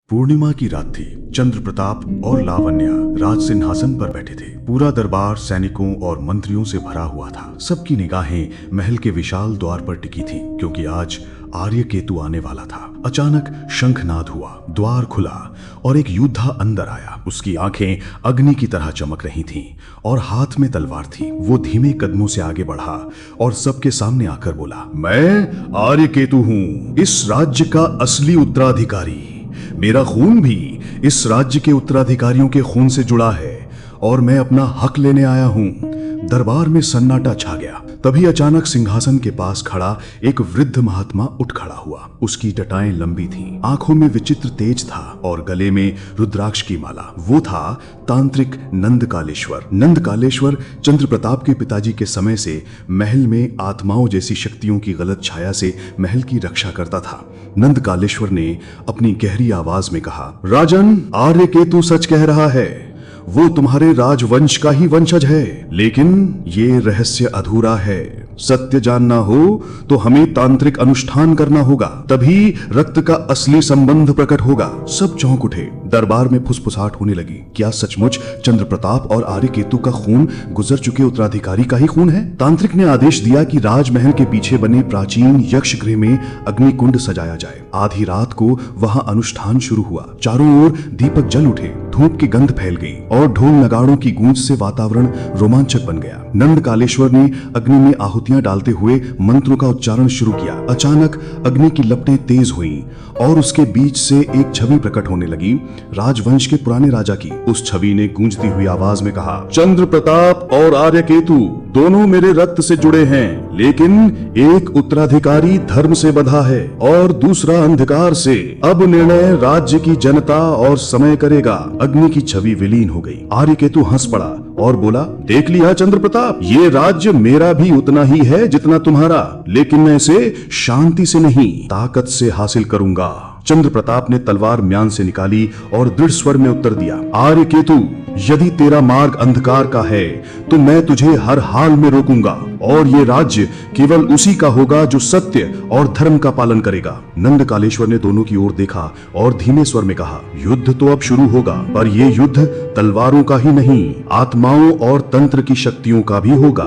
पूर्णिमा की रात थी। चंद्र प्रताप और लावण्या राज सिंहासन पर बैठे थे। पूरा दरबार सैनिकों और मंत्रियों से भरा हुआ था। सबकी निगाहें महल के विशाल द्वार पर टिकी थी, क्योंकि आज आर्यकेतु आने वाला था। अचानक शंखनाद हुआ, द्वार खुला और एक योद्धा अंदर आया। उसकी आंखें अग्नि की तरह चमक रही थीं और हाथ में तलवार थी। वो धीमे कदमों से आगे बढ़ा और सबके सामने आकर बोला, मैं आर्यकेतु हूँ, इस राज्य का असली उत्तराधिकारी। मेरा खून भी इस राज्य के उत्तराधिकारियों के खून से जुड़ा है और मैं अपना हक लेने आया हूं। दरबार में सन्नाटा छा गया। तभी अचानक सिंहासन के पास खड़ा एक वृद्ध महात्मा उठ खड़ा हुआ। उसकी जटाएं लंबी थीं, आंखों में विचित्र तेज था और गले में रुद्राक्ष की माला। वो था तांत्रिक नंदकालेश्वर। नंदकालेश्वर चंद्र प्रताप के पिताजी के समय से महल में आत्माओं जैसी शक्तियों की गलत छाया से महल की रक्षा करता था। नंदकालेश्वर ने अपनी गहरी आवाज में कहा, राजन, आर्यकेतु सच कह रहा है। वो तुम्हारे राजवंश का ही वंशज है, लेकिन ये रहस्य अधूरा है। सत्य जानना हो तो हमें तांत्रिक अनुष्ठान करना होगा, तभी रक्त का असली संबंध प्रकट होगा। सब चौंक उठे। दरबार में फुसफुसाहट होने लगी। क्या सचमुच चंद्र प्रताप और आर्यकेतु का खून गुजर चुके उत्तराधिकारी का ही खून है? तांत्रिक ने आदेश दिया कि राजमहल के पीछे बने प्राचीन यक्ष गृह में अग्निकुंड सजाया जाए। आधी रात को वहां अनुष्ठान शुरू हुआ। चारों ओर दीपक जल उठे, धूप की गंध फैल गई और ढोल नगाड़ों की गूंज से वातावरण रोमांचक बन गया। नंदकालेश्वर ने अग्नि में आहुतियां डालते हुए मंत्रों का उच्चारण शुरू किया। अचानक अग्नि की लपटें तेज हुईं और उसके बीच से एक छवि प्रकट होने लगी, राजवंश के पुराने राजा की। उस छवि ने गूंजती हुई आवाज में कहा, चंद्र प्रताप और आर्यकेतु दोनों मेरे रक्त से जुड़े हैं, लेकिन एक उत्तराधिकारी धर्म से बंधा है और दूसरा अंधकार से। अब निर्णय राज्य की जनता और समय करेगा। अग्नि की छवि विलीन हो गई। आर्यकेतु हंस पड़ा और बोला, देख लिया चंद्र प्रताप, ये राज्य मेरा भी उतना ही है जितना तुम्हारा, लेकिन मैं इसे शांति से नहीं, ताकत से हासिल करूंगा। चंद्र प्रताप ने तलवार म्यान से निकाली और दृढ़ स्वर में उत्तर दिया, आर्यकेतु, यदि तेरा मार्ग अंधकार का है तो मैं तुझे हर हाल में रोकूंगा और ये राज्य केवल उसी का होगा जो सत्य और धर्म का पालन करेगा। नंदकालेश्वर ने दोनों की ओर देखा और धीमे स्वर में कहा, युद्ध तो अब शुरू होगा, पर ये युद्ध तलवारों का ही नहीं, आत्माओं और तंत्र की शक्तियों का भी होगा।